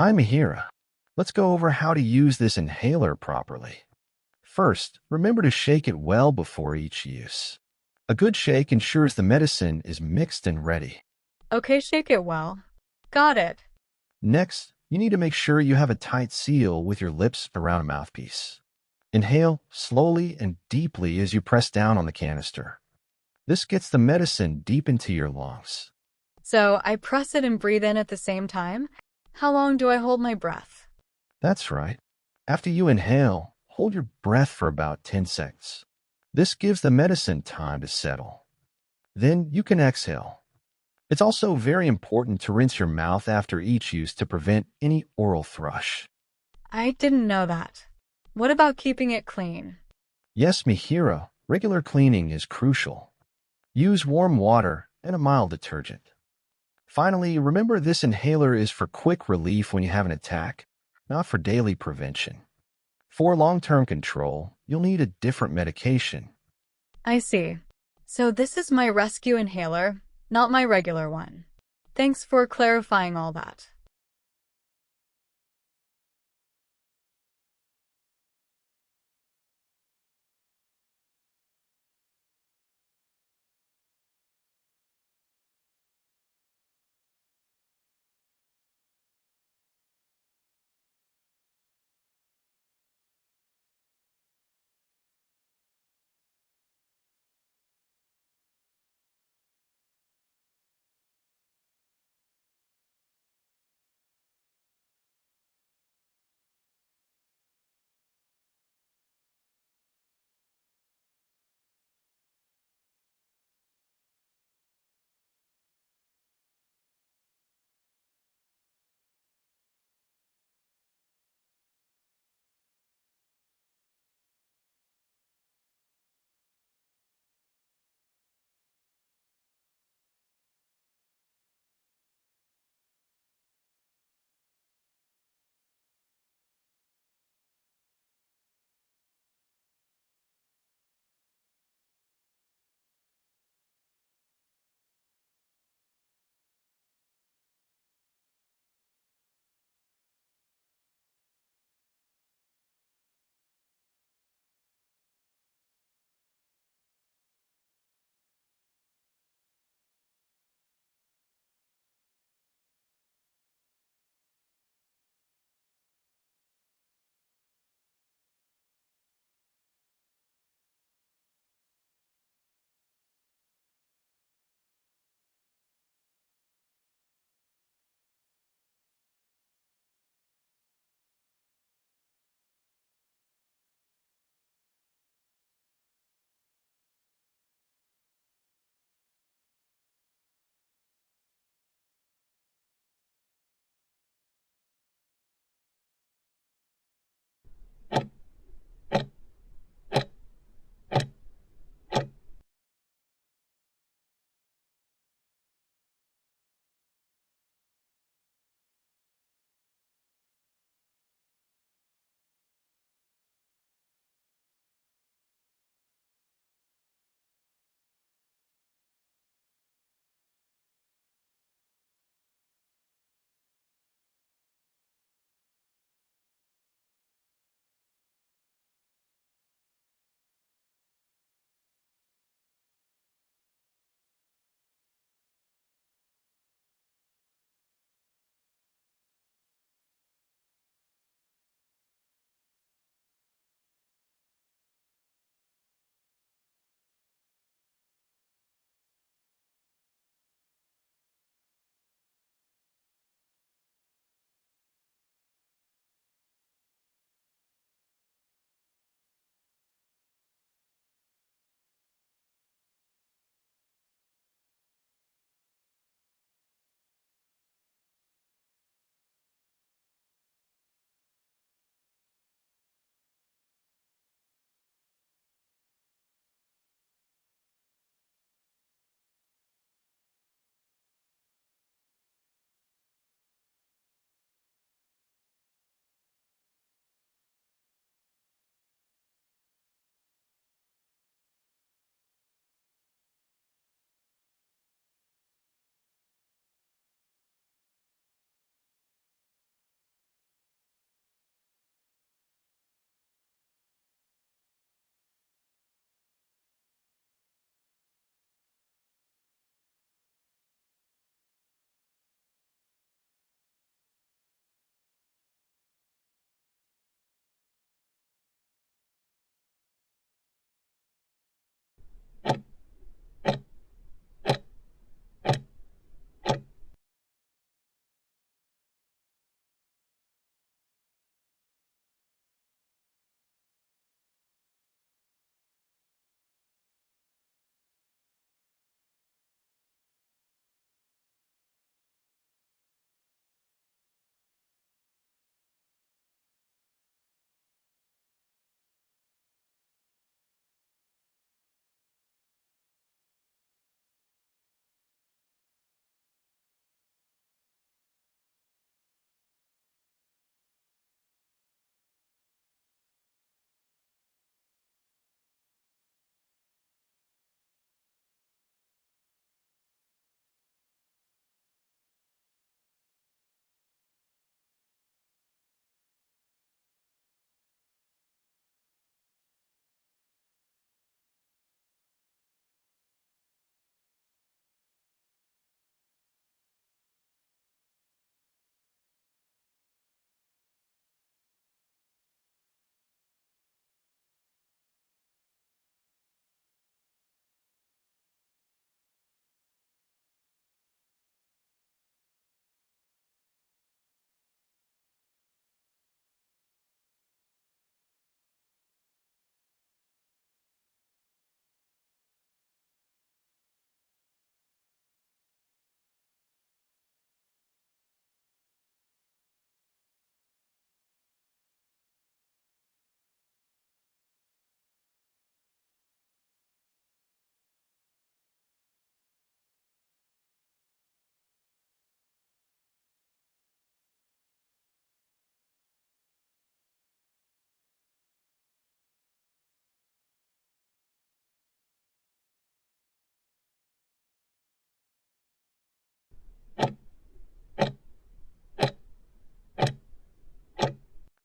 Hi, Mihira. Let's go over how to use this inhaler properly. First, remember to shake it well before each use. A good shake ensures the medicine is mixed and ready. Okay, shake it well. Got it. Next, you need to make sure you have a tight seal with your lips around a mouthpiece. Inhale slowly and deeply as you press down on the canister. This gets the medicine deep into your lungs. So I press it and breathe in at the same time? How long do I hold my breath? That's right. After you inhale, hold your breath for about 10 seconds. This gives the medicine time to settle. Then you can exhale. It's also very important to rinse your mouth after each use to prevent any oral thrush. I didn't know that. What about keeping it clean? Yes, Mihira, regular cleaning is crucial. Use warm water and a mild detergent. Finally, remember this inhaler is for quick relief when you have an attack, not for daily prevention. For long-term control, you'll need a different medication. I see. So this is my rescue inhaler, not my regular one. Thanks for clarifying all that.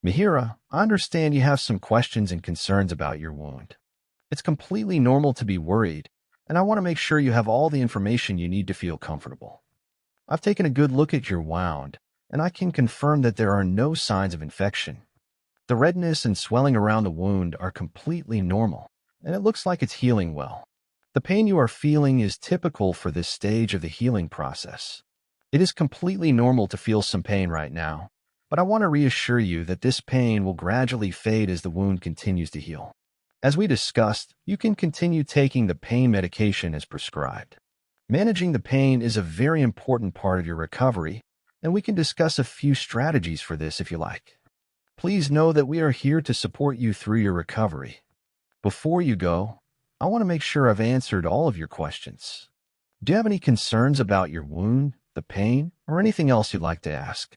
Mihira, I understand you have some questions and concerns about your wound. It's completely normal to be worried, and I want to make sure you have all the information you need to feel comfortable. I've taken a good look at your wound, and I can confirm that there are no signs of infection. The redness and swelling around the wound are completely normal, and it looks like it's healing well. The pain you are feeling is typical for this stage of the healing process. It is completely normal to feel some pain right now, but I want to reassure you that this pain will gradually fade as the wound continues to heal. As we discussed, you can continue taking the pain medication as prescribed. Managing the pain is a very important part of your recovery, and we can discuss a few strategies for this if you like. Please know that we are here to support you through your recovery. Before you go, I want to make sure I've answered all of your questions. Do you have any concerns about your wound, the pain, or anything else you'd like to ask?